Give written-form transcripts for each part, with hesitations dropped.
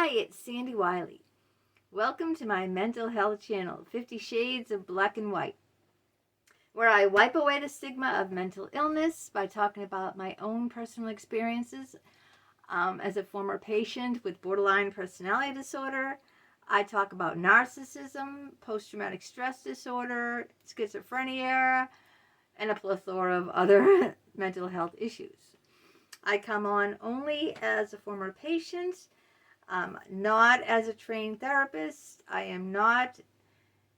Hi, it's Sandy Wyllie. Welcome to my mental health channel, 50 Shades of Black and White, where I wipe away the stigma of mental illness by talking about my own personal experiences as a former patient with borderline personality disorder. I talk about narcissism, post-traumatic stress disorder, schizophrenia, and a plethora of other mental health issues. I come on only as a former patient, not as a trained therapist. I am not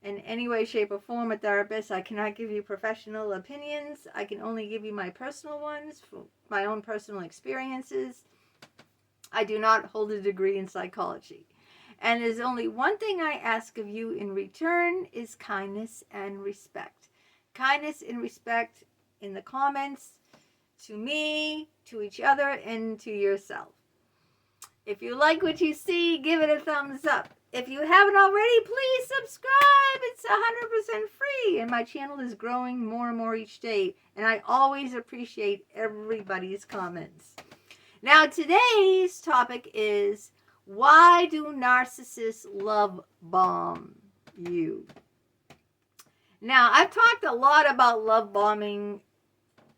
in any way, shape, or form a therapist. I cannot give you professional opinions. I can only give you my personal ones, my own personal experiences. I do not hold a degree in psychology. And there's only one thing I ask of you in return is kindness and respect. Kindness and respect in the comments to me, to each other, and to yourself. If you like what you see, give it a thumbs up. If you haven't already, please subscribe. It's 100% free. And my channel is growing more and more each day. And I always appreciate everybody's comments. Now, today's topic is, why do narcissists love bomb you? Now, I've talked a lot about love bombing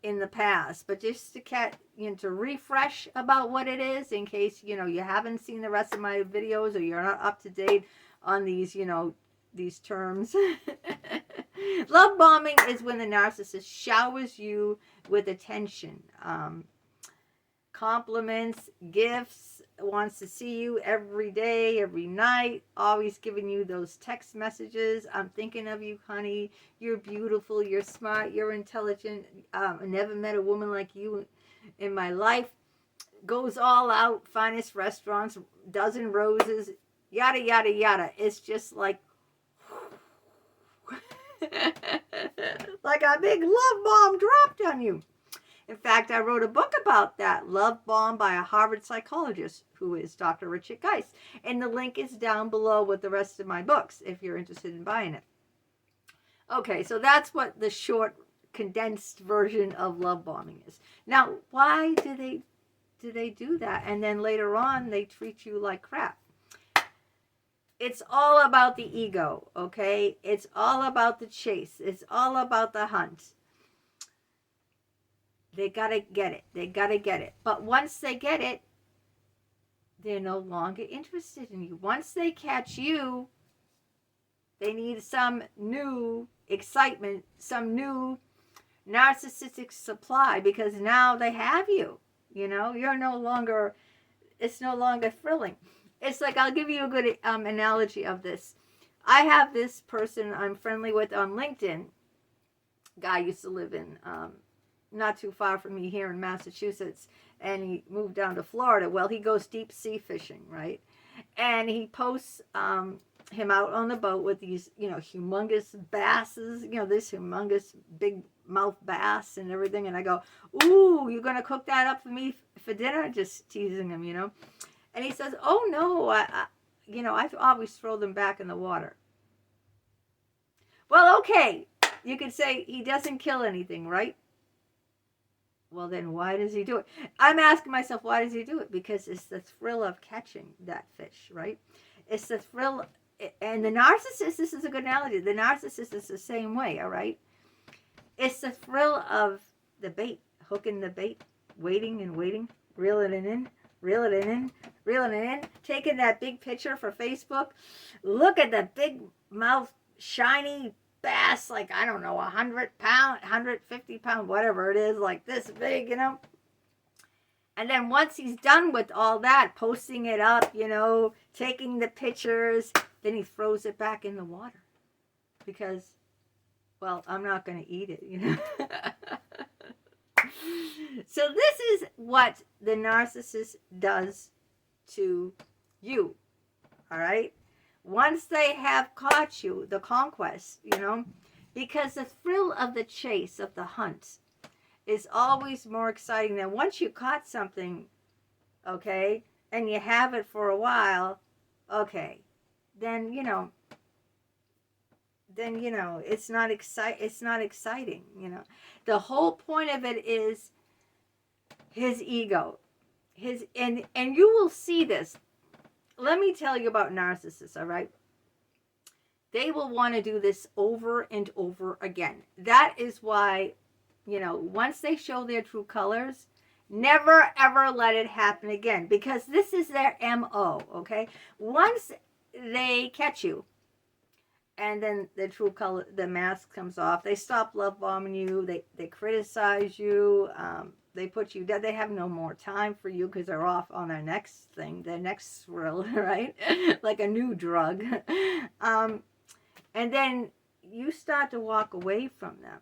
in the past, but just to refresh about what it is, in case you haven't seen the rest of my videos, or you're not up to date on these these terms. Love bombing is when the narcissist showers you with attention, compliments, gifts, wants to see you every day, every night, always giving you those text messages. I'm thinking of you, honey. You're beautiful. You're smart. You're intelligent. I never met a woman like you in my life. Goes all out, finest restaurants, dozen roses, yada, yada, yada. It's just like like a big love bomb dropped on you. In fact, I wrote a book about that, Love Bomb, by a Harvard psychologist who is Dr. Richard Geist. And the link is down below with the rest of my books if you're interested in buying it. Okay, so that's what the short, condensed version of love bombing is. Now, why do they do that? And then later on, they treat you like crap. It's all about the ego, okay? It's all about the chase. It's all about the hunt. They got to get it. They got to get it. But once they get it, they're no longer interested in you. Once they catch you, they need some new excitement, some new narcissistic supply, because now they have you. You're no longer, it's no longer thrilling. It's like, I'll give you a good analogy of this. I have this person I'm friendly with on LinkedIn. Guy used to live in not too far from me here in Massachusetts, and he moved down to Florida. Well, he goes deep sea fishing, right? And he posts him out on the boat with these, humongous basses, this humongous big mouth bass and everything. And I go, ooh, you're going to cook that up for me for dinner? Just teasing him, And he says, oh, no, I always throw them back in the water. Well, okay, you could say he doesn't kill anything, right? Well, then why does he do it? I'm asking myself, why does he do it? Because it's the thrill of catching that fish, right? It's the thrill. And the narcissist, this is a good analogy. The narcissist is the same way, all right? It's the thrill of the bait, hooking the bait, waiting and waiting, reeling it in, reeling it in, reeling it in, taking that big picture for Facebook. Look at the big mouth, shiny bass, like, I don't know, 100 pound, 150 pound, whatever it is, like this big, And then once he's done with all that, posting it up, taking the pictures, then he throws it back in the water. Because, well, I'm not going to eat it, So this is what the narcissist does to you, all right? Once they have caught you, the conquest, because the thrill of the chase, of the hunt, is always more exciting than once you caught something, okay, and you have it for a while, okay, then, it's not exciting, The whole point of it is his ego. And you will see this. let me tell you about narcissists, all right? They will want to do this over and over again. That is why, once they show their true colors, never ever let it happen again, because this is their MO, okay? Once they catch you, and then the true color, the mask comes off, they stop love bombing you, they criticize you, they put you dead, they have no more time for you because they're off on their next thing, their next thrill, right? Like a new drug. And then you start to walk away from them.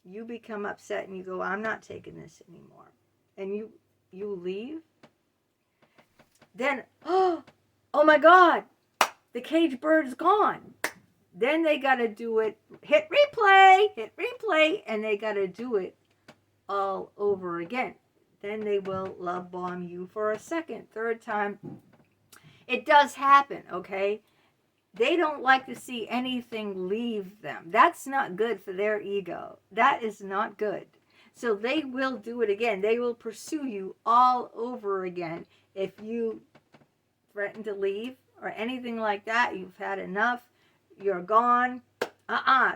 You become upset and you go, I'm not taking this anymore. And you leave. Then, oh my God, the cage bird's gone. Then they got to do it, hit replay, and they got to do it all over again. Then they will love bomb you for a second, third time. It does happen, okay? They don't like to see anything leave them. That's not good for their ego. That is not good. So they will do it again. They will pursue you all over again. If you threaten to leave or anything like that, you've had enough, you're gone.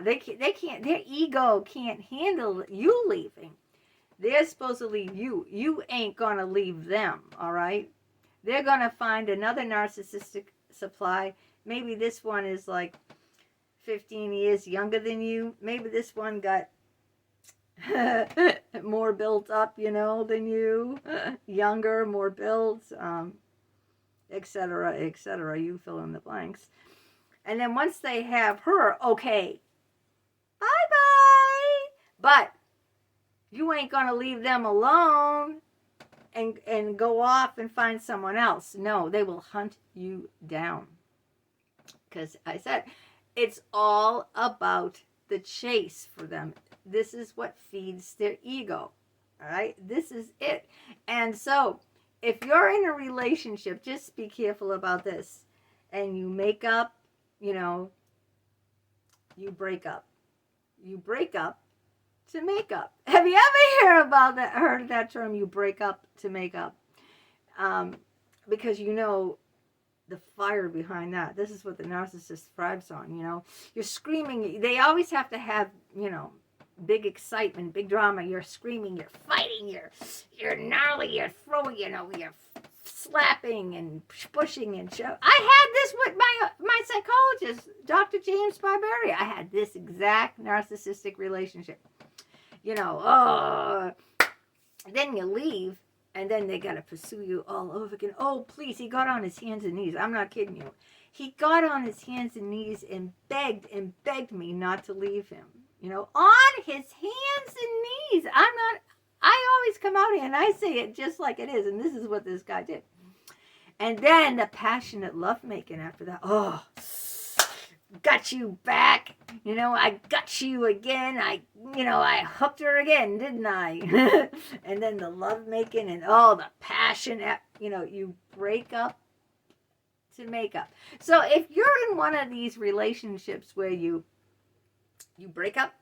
They can't, their ego can't handle you leaving. They're supposed to leave you. You ain't gonna leave them, all right? They're gonna find another narcissistic supply. Maybe this one is like 15 years younger than you. Maybe this one got more built up, than you. Younger, more built, etc., etc. You fill in the blanks. And then once they have her, okay, bye-bye. But you ain't going to leave them alone and go off and find someone else. No, they will hunt you down. Because I said, it's all about the chase for them. This is what feeds their ego. All right? This is it. And so, if you're in a relationship, just be careful about this. And you make up, you break up. You break up to make up. Have you ever heard that term, you break up to make up? Because the fire behind that. This is what the narcissist thrives on, You're screaming. They always have to have, big excitement, big drama. You're screaming, you're fighting, you're gnarly, you're throwing, you're slapping and pushing and shoving. I had this with my psychologist, Dr. James Barberi. I had this exact narcissistic relationship. Then you leave. And then they got to pursue you all over again. Oh, please, he got on his hands and knees. I'm not kidding you. He got on his hands and knees and begged me not to leave him. On his hands and knees. I always come out here and I say it just like it is. And this is what this guy did. And then the passionate lovemaking after that. Oh, got you back. I got you again. I hooked her again, didn't I? And then the lovemaking and the passion. You break up to make up. So if you're in one of these relationships where you break up,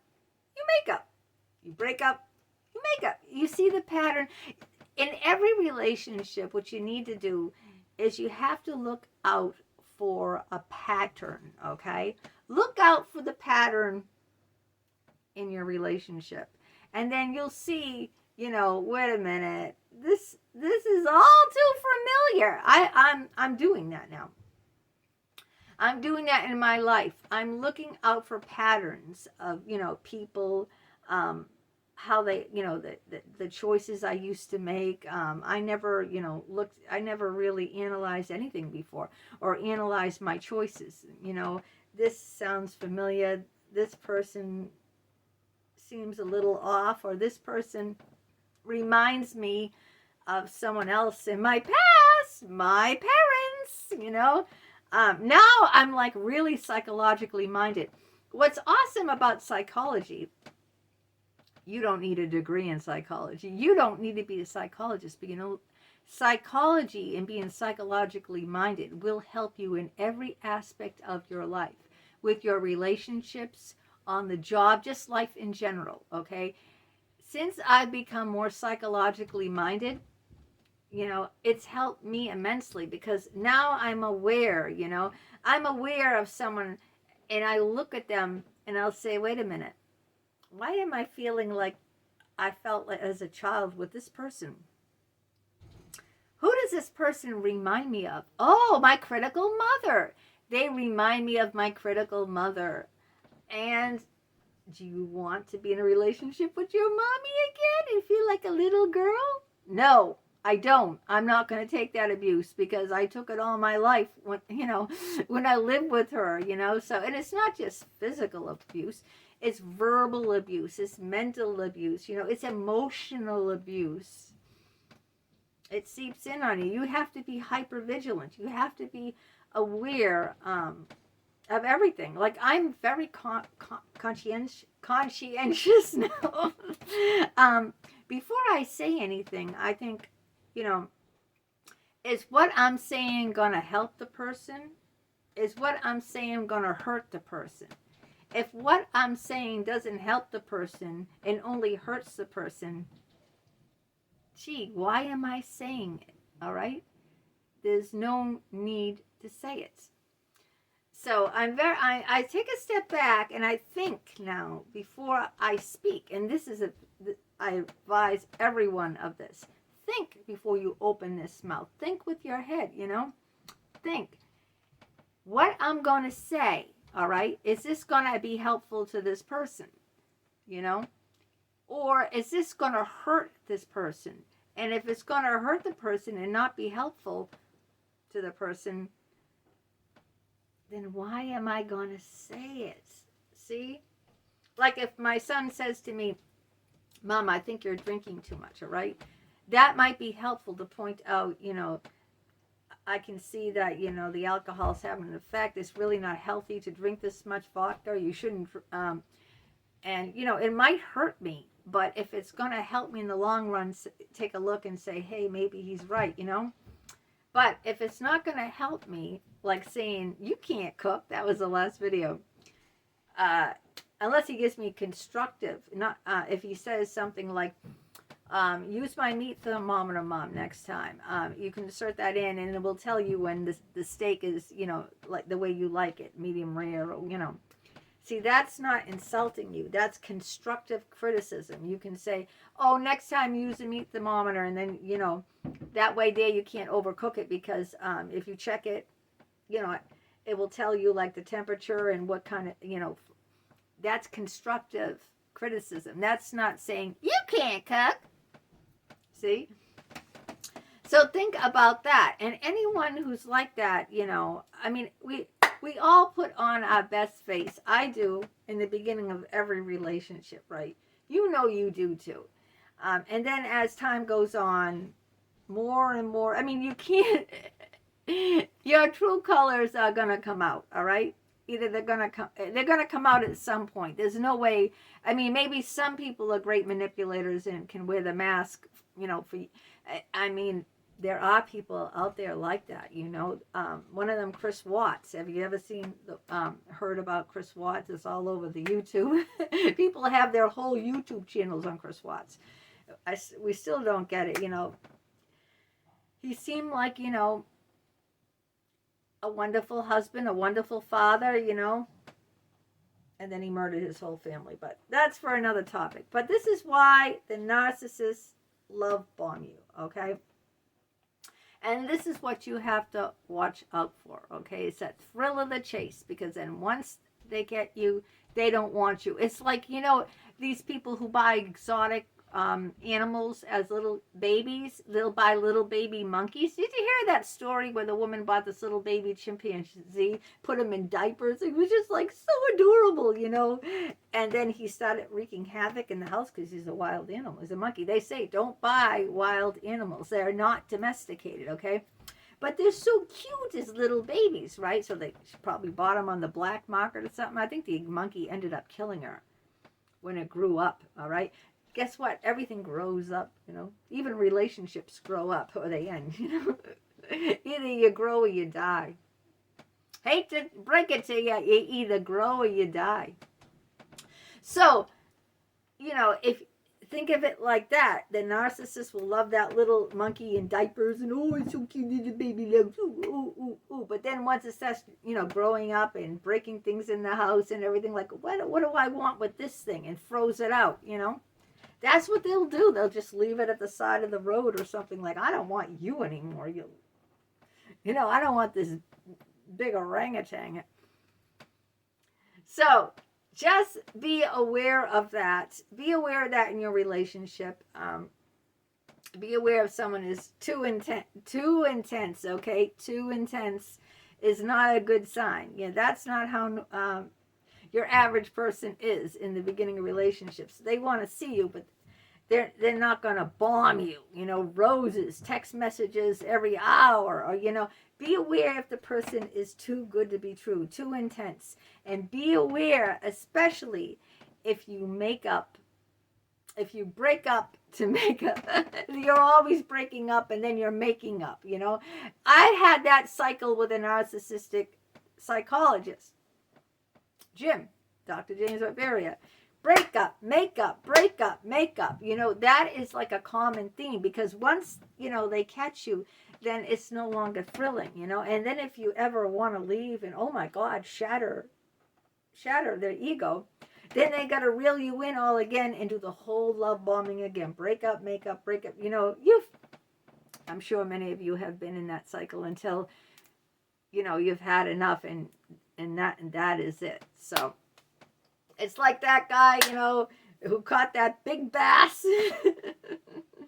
you make up. You break up, you make up. You see the pattern. In every relationship, what you need to do is you have to look out for a pattern, okay? Look out for the pattern in your relationship. And then you'll see, wait a minute, this is all too familiar. I'm doing that now. I'm doing that in my life. I'm looking out for patterns of, people, how they, the choices I used to make. I never, I never really analyzed anything before or analyzed my choices. This sounds familiar. This person seems a little off, or this person reminds me of someone else in my past, my parents, Now I'm like really psychologically minded. What's awesome about psychology, you don't need a degree in psychology. You don't need to be a psychologist, but psychology and being psychologically minded will help you in every aspect of your life, with your relationships, on the job, just life in general, okay? Since I've become more psychologically minded, it's helped me immensely because now I'm aware, I'm aware of someone and I look at them and I'll say, wait a minute, why am I feeling like I felt like as a child with this person? Who does this person remind me of? Oh, my critical mother. They remind me of my critical mother. And do you want to be in a relationship with your mommy again and feel like a little girl? No, I don't. I'm not going to take that abuse because I took it all my life when, when I lived with her, So, and it's not just physical abuse. It's verbal abuse. It's mental abuse. It's emotional abuse. It seeps in on you. You have to be hyper vigilant. You have to be aware of everything. Like I'm very conscientious now. Before I say anything, I think, is what I'm saying going to help the person? Is what I'm saying going to hurt the person? If what I'm saying doesn't help the person and only hurts the person, gee, why am I saying it? All right? There's no need to say it. So I take a step back and I think now before I speak, and I advise everyone of this. Think before you open this mouth. Think with your head, Think. What I'm going to say, all right, is this going to be helpful to this person, Or is this going to hurt this person? And if it's going to hurt the person and not be helpful to the person, then why am I going to say it? See? Like if my son says to me, Mom, I think you're drinking too much, all right? That might be helpful to point out, I can see that, the alcohol's having an effect. It's really not healthy to drink this much vodka. You shouldn't, and, it might hurt me. But if it's going to help me in the long run, take a look and say, hey, maybe he's right, But if it's not going to help me, like saying, you can't cook, that was the last video, unless he gives me constructive, not if he says something like, use my meat thermometer, Mom, next time. You can insert that in and it will tell you when the steak is, like the way you like it, medium rare, or, See, that's not insulting you. That's constructive criticism. You can say, oh, next time use a meat thermometer. And then, that way there you can't overcook it because if you check it, it will tell you like the temperature and what kind of, that's constructive criticism. That's not saying, you can't cook. See? So think about that. And anyone who's like that, we all put on our best face. I do in the beginning of every relationship, right? You do too. And then as time goes on, more and more, you can't, your true colors are going to come out, all right? Either they're going to come out at some point. There's no way, maybe some people are great manipulators and can wear the mask, there are people out there like that, one of them, Chris Watts. Have you ever heard about Chris Watts? It's all over the YouTube. People have their whole YouTube channels on Chris Watts. We still don't get it, He seemed like, a wonderful husband, a wonderful father, and then he murdered his whole family. But that's for another topic. But this is why the narcissists love bomb you, okay? And this is what you have to watch out for, okay? It's that thrill of the chase, because then once they get you, they don't want you. It's like, these people who buy exotic animals as little babies. They'll buy little baby monkeys. Did you hear that story where the woman bought this little baby chimpanzee, put him in diapers? It was just like so adorable, And then he started wreaking havoc in the house because he's a wild animal. He's a monkey. They say don't buy wild animals. They're not domesticated, okay? But they're so cute as little babies, right? So they probably bought them on the black market or something. I think the monkey ended up killing her when it grew up, all right? Guess what? Everything grows up, Even relationships grow up or they end, Either you grow or you die. Hate to break it to you, you either grow or you die. So, if think of it like that. The narcissist will love that little monkey in diapers and, oh, it's so cute, little baby loves, ooh, ooh, ooh, ooh. But then once it starts, growing up and breaking things in the house and everything, like, what do I want with this thing? And throws it out, That's what they'll do. They'll just leave it at the side of the road or something, like, I don't want you anymore. I don't want this big orangutan. So just be aware of that. Be aware of that in your relationship. Be aware if someone is too intense, okay? Too intense is not a good sign. That's not how your average person is in the beginning of relationships. They want to see you, but they're not going to bomb you. Roses, text messages every hour, or be aware if the person is too good to be true, too intense. And be aware, especially if you break up to make up. You're always breaking up and then you're making up, I had that cycle with a narcissistic psychologist. Dr. James Barberia. Break up, make up, break up, make up. That is like a common theme, because once, they catch you, then it's no longer thrilling, And then if you ever want to leave and, oh my God, shatter their ego, then they got to reel you in all again and do the whole love bombing again. Break up, make up, break up. I'm sure many of you have been in that cycle until, you've had enough, and that is it. So it's like that guy, who caught that big bass.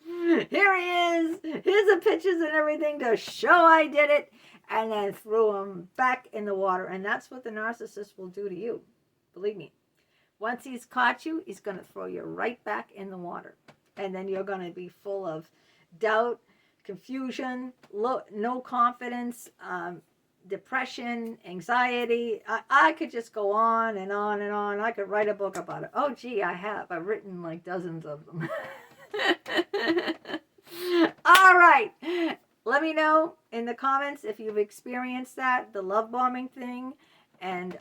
Here he is. Here's the pictures and everything to show I did it. And then threw him back in the water. And that's what the narcissist will do to you. Believe me. Once he's caught you, he's going to throw you right back in the water. And then you're going to be full of doubt, confusion, no confidence, depression, anxiety. I could just go on and on and on. I could write a book about it. Oh, gee, I have. I've written like dozens of them. All right. Let me know in the comments if you've experienced that, the love bombing thing. And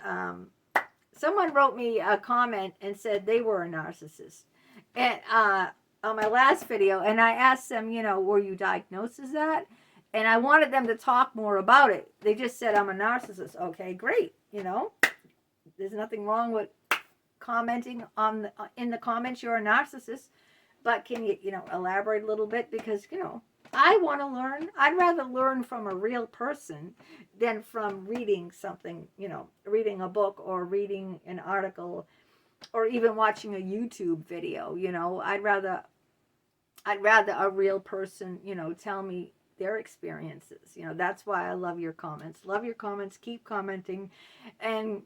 someone wrote me a comment and said they were a narcissist. And on my last video, and I asked them, were you diagnosed as that? And I wanted them to talk more about it. They just said, I'm a narcissist. Okay, great. There's nothing wrong with commenting in the comments you're a narcissist. But can you, elaborate a little bit? Because, I want to learn. I'd rather learn from a real person than from reading something, reading a book or reading an article or even watching a YouTube video. I'd rather a real person, tell me their experiences. That's why I love your comments. Love your comments. Keep commenting. And